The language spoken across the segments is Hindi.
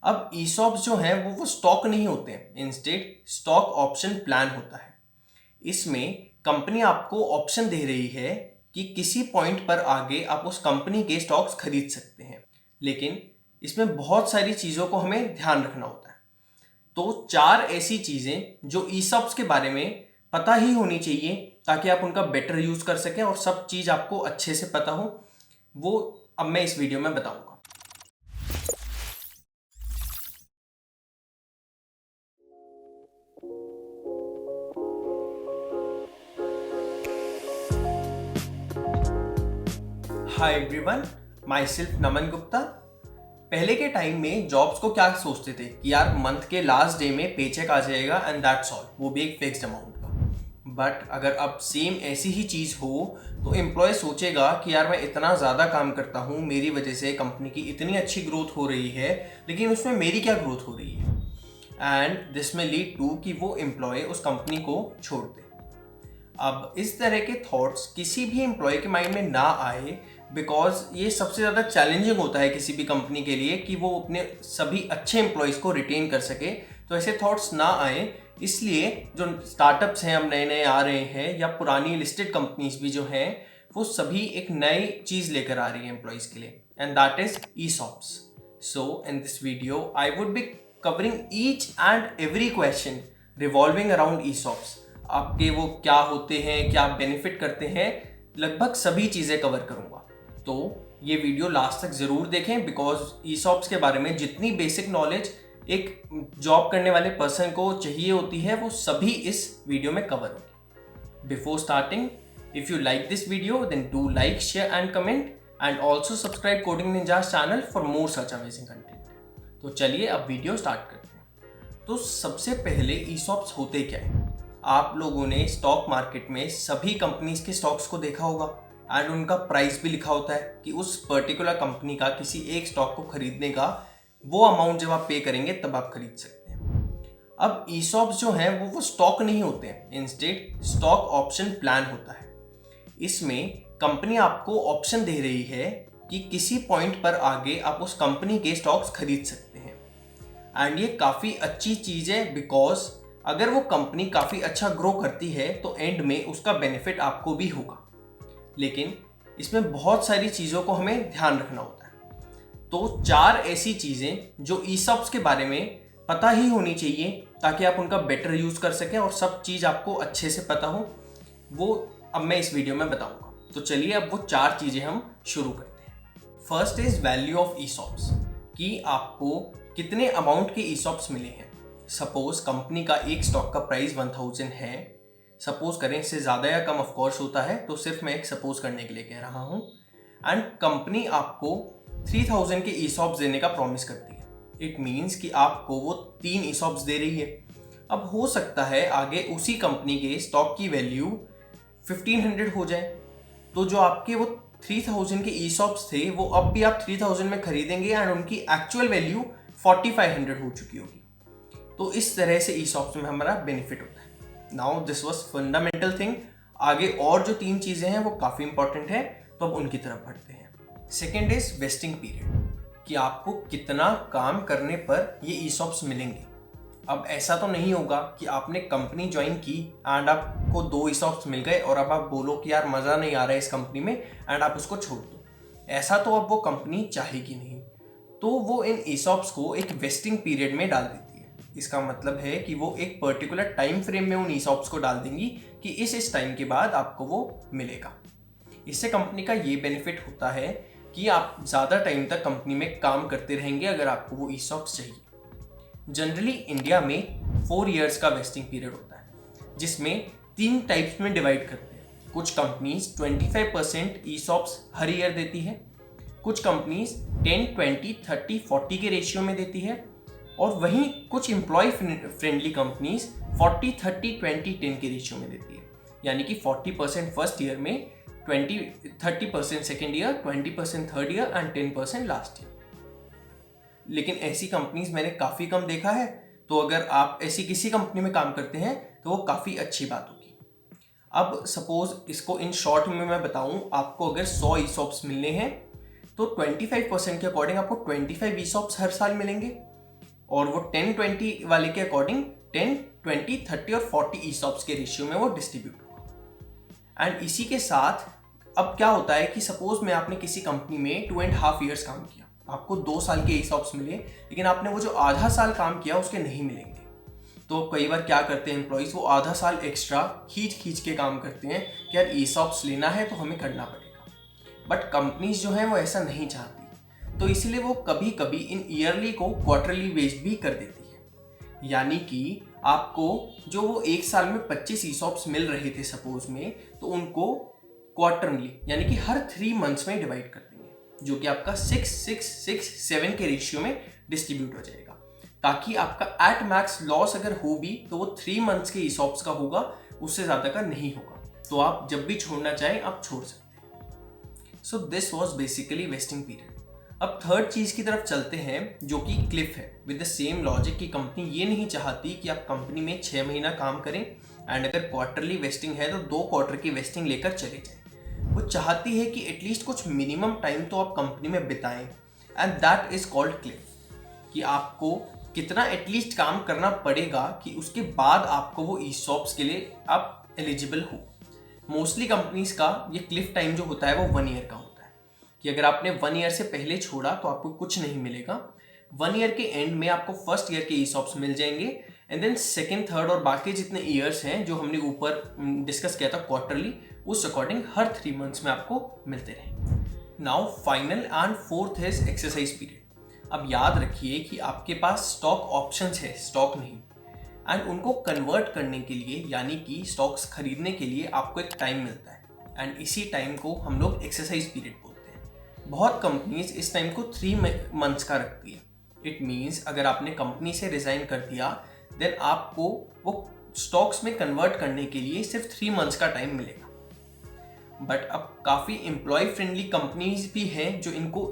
अब ईसॉप्स जो हैं वो स्टॉक नहीं होते हैं, इंस्टेड स्टॉक ऑप्शन प्लान होता है। इसमें कंपनी आपको ऑप्शन दे रही है कि किसी पॉइंट पर आगे आप उस कंपनी के स्टॉक्स खरीद सकते हैं, लेकिन इसमें बहुत सारी चीज़ों को हमें ध्यान रखना होता है। तो 4 ऐसी चीज़ें जो ईसॉप्स के बारे में पता ही होनी चाहिए ताकि आप उनका बेटर यूज़ कर सकें और सब चीज़ आपको अच्छे से पता हो, वो अब मैं इस वीडियो में बताऊंगा। हाय एवरीवन, माई सेल्फ नमन गुप्ता। पहले के टाइम में जॉब्स को क्या सोचते थे कि यार मंथ के लास्ट डे में पेचेक आ जाएगा एंड दैट्स ऑल, वो भी एक फिक्स्ड अमाउंट का। बट अगर अब सेम ऐसी ही चीज़ हो तो एम्प्लॉय सोचेगा कि यार मैं इतना ज़्यादा काम करता हूँ, मेरी वजह से कंपनी की इतनी अच्छी ग्रोथ हो रही है, लेकिन उसमें मेरी क्या ग्रोथ हो रही है, एंड दिस में लीड टू कि वो एम्प्लॉय उस कंपनी को छोड़ दे। अब इस तरह के थॉट्स किसी भी एम्प्लॉय के माइंड में ना आए, बिकॉज ये सबसे ज़्यादा चैलेंजिंग होता है किसी भी कंपनी के लिए कि वो अपने सभी अच्छे एम्प्लॉयज़ को रिटेन कर सके। तो ऐसे थॉट्स ना आए, इसलिए जो स्टार्टअप्स हैं अब नए नए आ रहे हैं, या पुरानी लिस्टेड कंपनीज भी जो हैं, वो सभी एक नई चीज़ लेकर आ रही है एम्प्लॉयज़ के लिए, and that is ESOPs. So in this video I would be covering each and every question revolving around ESOPs. आपके वो क्या होते हैं, क्या बेनिफिट करते हैं, लगभग सभी चीज़ें कवर करूंगा। तो ये वीडियो लास्ट तक ज़रूर देखें, बिकॉज ईसॉप्स के बारे में जितनी बेसिक नॉलेज एक जॉब करने वाले पर्सन को चाहिए होती है, वो सभी इस वीडियो में कवर होगी। Before starting, if you like this video then do like, share and comment, and also subscribe Coding Ninjas channel for more such amazing content. तो चलिए अब वीडियो स्टार्ट करते हैं। तो सबसे पहले ईसॉप्स होते क्या है? आप लोगों ने स्टॉक मार्केट में सभी कंपनीज के स्टॉक्स को देखा होगा, एंड उनका प्राइस भी लिखा होता है कि उस पर्टिकुलर कंपनी का किसी एक स्टॉक को खरीदने का वो अमाउंट जब आप पे करेंगे तब आप खरीद सकते हैं। अब ईसॉप्स जो हैं वो स्टॉक नहीं होते हैं, इंस्टेड स्टॉक ऑप्शन प्लान होता है। इसमें कंपनी आपको ऑप्शन दे रही है कि किसी पॉइंट पर आगे आप उस कंपनी के स्टॉक्स खरीद सकते हैं। एंड ये काफ़ी अच्छी चीज़ है, बिकॉज अगर वो कंपनी काफ़ी अच्छा ग्रो करती है तो एंड में उसका बेनिफिट आपको भी होगा। लेकिन इसमें बहुत सारी चीज़ों को हमें ध्यान रखना होता है। तो 4 ऐसी चीज़ें जो ईसॉप्स के बारे में पता ही होनी चाहिए ताकि आप उनका बेटर यूज़ कर सकें और सब चीज़ आपको अच्छे से पता हो, वो अब मैं इस वीडियो में बताऊंगा। तो चलिए अब वो 4 चीज़ें हम शुरू करते हैं। First is value of ESOPs, कि आपको कितने अमाउंट के ईसॉप्स मिले हैं। सपोज कंपनी का एक स्टॉक का प्राइस 1000 है, सपोज करें, इससे ज़्यादा या कम ऑफ कोर्स होता है, तो सिर्फ मैं एक सपोज करने के लिए कह रहा हूँ। एंड कंपनी आपको 3000 के ईसॉप्स देने का प्रॉमिस करती है। इट मीन्स कि आपको वो 3 ईसॉप्स दे रही है। अब हो सकता है आगे उसी कंपनी के स्टॉक की वैल्यू 1500 हो जाए, तो जो आपके वो 3000 के ईसॉप्स थे वो अब भी आप 3000 में खरीदेंगे एंड उनकी एक्चुअल वैल्यू 4500 हो चुकी होगी। तो इस तरह से ईसॉप्स में हमारा बेनिफिट होता है। Now this was fundamental thing. आगे और जो 3 चीज़ें हैं वो काफ़ी इंपॉर्टेंट है, तो अब उनकी तरफ बढ़ते हैं। सेकेंड इज वेस्टिंग पीरियड, कि आपको कितना काम करने पर ये ईसॉप्स मिलेंगे। अब ऐसा तो नहीं होगा कि आपने कंपनी ज्वाइन की एंड आपको 2 ईसॉप्स मिल गए और अब आप बोलो कि यार मज़ा नहीं आ रहा है इस कंपनी में, एंड आप उसको छोड़ दो। ऐसा तो अब वो कंपनी चाहेगी नहीं, तो वो इन ईसॉप्स को एक वेस्टिंग पीरियड में डाल देती है। इसका मतलब है कि वो एक पर्टिकुलर टाइम फ्रेम में उन ईसॉप्स को डाल देंगी कि इस टाइम के बाद आपको वो मिलेगा। इससे कंपनी का ये बेनिफिट होता है कि आप ज़्यादा टाइम तक कंपनी में काम करते रहेंगे अगर आपको वो ईसॉप्स चाहिए। जनरली इंडिया में 4 इयर्स का वेस्टिंग पीरियड होता है, जिसमें 3 टाइप्स में डिवाइड करते हैं। कुछ कंपनीज 25% ईसॉप्स हर ईयर देती है, कुछ कंपनीज 10, 20, 30, 40 के रेशियो में देती है, और वहीं कुछ एम्प्लॉय फ्रेंडली कंपनीज 40, 30, 20, 10 के रेशियो में देती है। यानी कि 40% फर्स्ट ईयर में, 30% second year, 20% third year and 10% last year. लेकिन ऐसी कंपनीज मैंने काफ़ी कम देखा है, तो अगर आप ऐसी किसी कंपनी में काम करते हैं तो वो काफ़ी अच्छी बात होगी। अब सपोज इसको इन शॉर्ट में मैं बताऊं, आपको अगर 100 ईसॉप्स मिलने हैं तो 25% के अकॉर्डिंग आपको 25 ईसॉप्स हर साल मिलेंगे। और वो 10-20 वाले के अकॉर्डिंग 10, 20, 30 और 40 ईसॉप्स के रेशियो में वो डिस्ट्रीब्यूट होगा। एंड इसी के साथ अब क्या होता है कि सपोज में आपने किसी कंपनी में 2.5 ईयर्स काम किया, आपको 2 साल के ईसॉप्स मिले, लेकिन आपने वो जो आधा साल काम किया उसके नहीं मिलेंगे। तो कई बार क्या करते हैं एम्प्लॉइज, वो आधा साल एक्स्ट्रा खींच के काम करते हैं कि यार ईसॉप्स लेना है तो हमें करना पड़ेगा। बट कंपनीज जो हैं वो ऐसा नहीं चाहती, तो इसीलिए वो कभी कभी इन ईयरली को क्वार्टरली बेस्ड भी कर देती है। यानी कि आपको जो वो एक साल में 25 ईसॉप्स मिल रहे थे सपोज में, तो उनको क्वार्टरली यानी कि हर 3 मंथ्स में डिवाइड कर देंगे, जो कि आपका 6-6-6-7 के रेशियो में डिस्ट्रीब्यूट हो जाएगा, ताकि आपका एट मैक्स लॉस अगर हो भी तो वो 3 मंथ्स के ईसॉप्स का होगा, उससे ज़्यादा का नहीं होगा। तो आप जब भी छोड़ना चाहें आप छोड़ सकते हैं। So this was basically vesting period. अब थर्ड चीज़ की तरफ चलते हैं जो कि क्लिफ है। विद द सेम लॉजिक की कंपनी ये नहीं चाहती कि आप कंपनी में 6 महीना काम करें एंड अगर क्वार्टरली वेस्टिंग है तो 2 क्वार्टर की वेस्टिंग लेकर चले जाएं। वो चाहती है कि एटलीस्ट कुछ मिनिमम टाइम तो आप कंपनी में बिताएं, and that is called Cliff. कि आपको कितना एटलीस्ट काम करना पड़ेगा कि उसके बाद आपको वो ईसॉप्स के लिए आप एलिजिबल हो। मोस्टली कंपनीज का ये क्लिफ टाइम जो होता है वो 1 ईयर का होता है, कि अगर आपने 1 ईयर से पहले छोड़ा तो आपको कुछ नहीं मिलेगा। 1 ईयर के एंड में आपको फर्स्ट ईयर के ईसॉप्स मिल जाएंगे, एंड देन सेकेंड, थर्ड और बाकी जितने ईयर्स हैं जो हमने ऊपर डिस्कस किया था क्वार्टरली, उस अकॉर्डिंग हर 3 मंथ्स में आपको मिलते रहेंगे। Now final and fourth is exercise period. अब याद रखिए कि आपके पास स्टॉक ऑप्शंस है, स्टॉक नहीं, एंड उनको कन्वर्ट करने के लिए यानी कि स्टॉक्स खरीदने के लिए आपको एक टाइम मिलता है, एंड इसी टाइम को हम लोग एक्सरसाइज पीरियड बोलते हैं। बहुत कंपनीज इस टाइम को 3 मंथ्स का रखती है। इट मीन्स अगर आपने कंपनी से रिजाइन कर दिया देन आपको वो स्टॉक्स में कन्वर्ट करने के लिए सिर्फ 3 मंथ्स का टाइम मिलेगा। बट अब काफ़ी एम्प्लॉय फ्रेंडली कंपनीज भी हैं जो इनको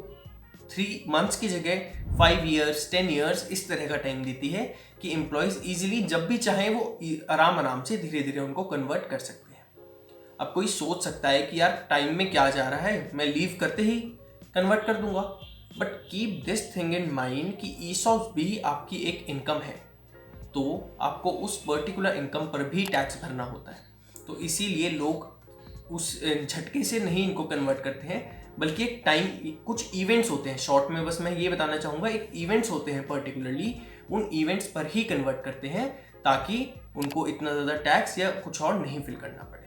3 मंथ्स की जगह 5 ईयर्स, 10 ईयर्स इस तरह का टाइम देती है कि एम्प्लॉयज़ ईजिली जब भी चाहें वो आराम से धीरे धीरे उनको कन्वर्ट कर सकते हैं। अब कोई सोच सकता है कि यार टाइम में क्या जा रहा है, मैं लीव करते ही कन्वर्ट कर दूंगा। But keep this thing in mind कि ईसॉप्स भी आपकी एक इनकम है, तो आपको उस पर्टिकुलर इनकम पर भी टैक्स भरना होता है। तो इसीलिए लोग उस झटके से नहीं इनको कन्वर्ट करते हैं, बल्कि एक टाइम, कुछ इवेंट्स होते हैं, शॉर्ट में बस मैं ये बताना चाहूँगा, एक इवेंट्स होते हैं पर्टिकुलरली, उन इवेंट्स पर ही कन्वर्ट करते हैं ताकि उनको इतना ज़्यादा टैक्स या कुछ और नहीं फिल करना पड़े।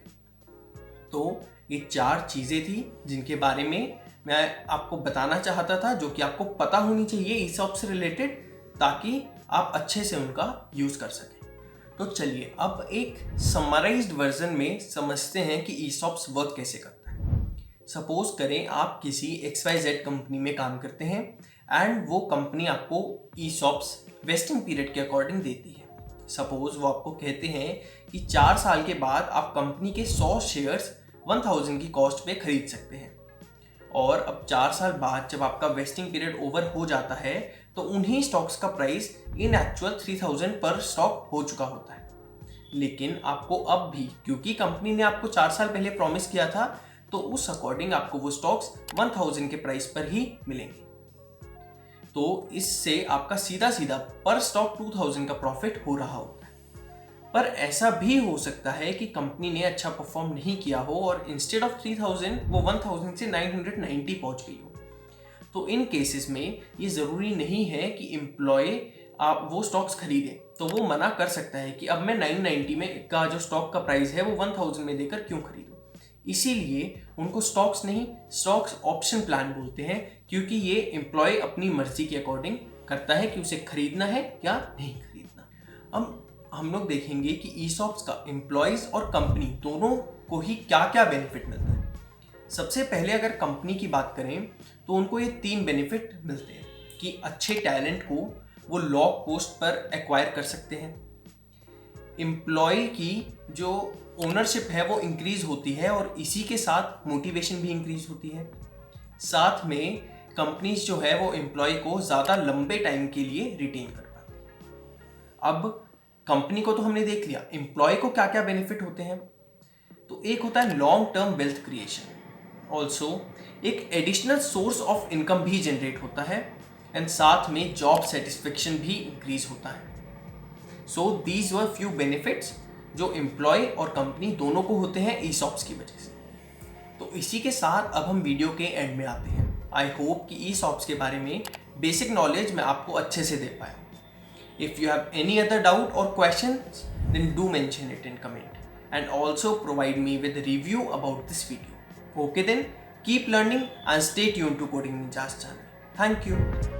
तो ये 4 चीज़ें थी जिनके बारे में मैं आपको बताना चाहता था, जो कि आपको पता होनी चाहिए ईसॉप से रिलेटेड, ताकि आप अच्छे से उनका यूज़ कर सकें। तो चलिए अब एक समराइज्ड वर्जन में समझते हैं कि ईसॉप्स वर्क कैसे करता है। सपोज करें आप किसी XYZ कंपनी में काम करते हैं एंड वो कंपनी आपको ईसॉप्स वेस्टिंग पीरियड के अकॉर्डिंग देती है। सपोज वो आपको कहते हैं कि 4 साल के बाद आप कंपनी के 100 शेयर्स 1000 की कॉस्ट पे खरीद सकते हैं, और अब 4 साल बाद जब आपका वेस्टिंग पीरियड ओवर हो जाता है तो उन्हीं स्टॉक्स का प्राइस इन एक्चुअल 3000 पर स्टॉक हो चुका होता है। लेकिन आपको अब भी, क्योंकि कंपनी ने आपको 4 साल पहले प्रॉमिस किया था, तो उस अकॉर्डिंग आपको वो स्टॉक्स 1000 के प्राइस पर ही मिलेंगे। तो इससे आपका सीधा पर स्टॉक 2000 का प्रॉफिट हो रहा होता है। पर ऐसा भी हो सकता है कि कंपनी ने अच्छा परफॉर्म नहीं किया हो और इंस्टेड ऑफ 3000 वो 1000 से 990 पहुंच गई हो। तो इन केसेस में ये ज़रूरी नहीं है कि एम्प्लॉय आप वो स्टॉक्स खरीदें, तो वो मना कर सकता है कि अब मैं 990 में का जो स्टॉक का प्राइस है वो 1000 में देकर क्यों खरीदूं। इसीलिए उनको स्टॉक्स नहीं, स्टॉक्स ऑप्शन प्लान बोलते हैं, क्योंकि ये एम्प्लॉय अपनी मर्जी के अकॉर्डिंग करता है कि उसे खरीदना है या नहीं खरीदना। अब हम लोग देखेंगे कि ईसॉप्स का एम्प्लॉयज़ और कंपनी दोनों को ही क्या क्या बेनिफिट मिलता है। सबसे पहले अगर कंपनी की बात करें तो उनको ये 3 बेनिफिट मिलते हैं कि अच्छे टैलेंट को वो लो कॉस्ट पर एक्वायर कर सकते हैं, एम्प्लॉय की जो ओनरशिप है वो इंक्रीज होती है और इसी के साथ मोटिवेशन भी इंक्रीज होती है, साथ में कंपनीज जो है वो एम्प्लॉय को ज़्यादा लंबे टाइम के लिए रिटेन कर पाती है। अब कंपनी को तो हमने देख लिया, एम्प्लॉय को क्या क्या बेनिफिट होते हैं। तो एक होता है long term wealth creation, also एक एडिशनल सोर्स ऑफ इनकम भी जनरेट होता है, एंड साथ में जॉब सेटिस्फेक्शन भी इंक्रीज होता है। So these were few benefits जो एम्प्लॉय और कंपनी दोनों को होते हैं ESOPs की वजह से। तो इसी के साथ अब हम वीडियो के एंड में आते हैं। आई होप कि ESOPs के बारे में बेसिक नॉलेज मैं आपको अच्छे से दे पाया। If you have any other doubt or questions, then do mention it in comment and also provide me with a review about this video. Okay then, keep learning and stay tuned to Coding Ninjas channel. Thank you.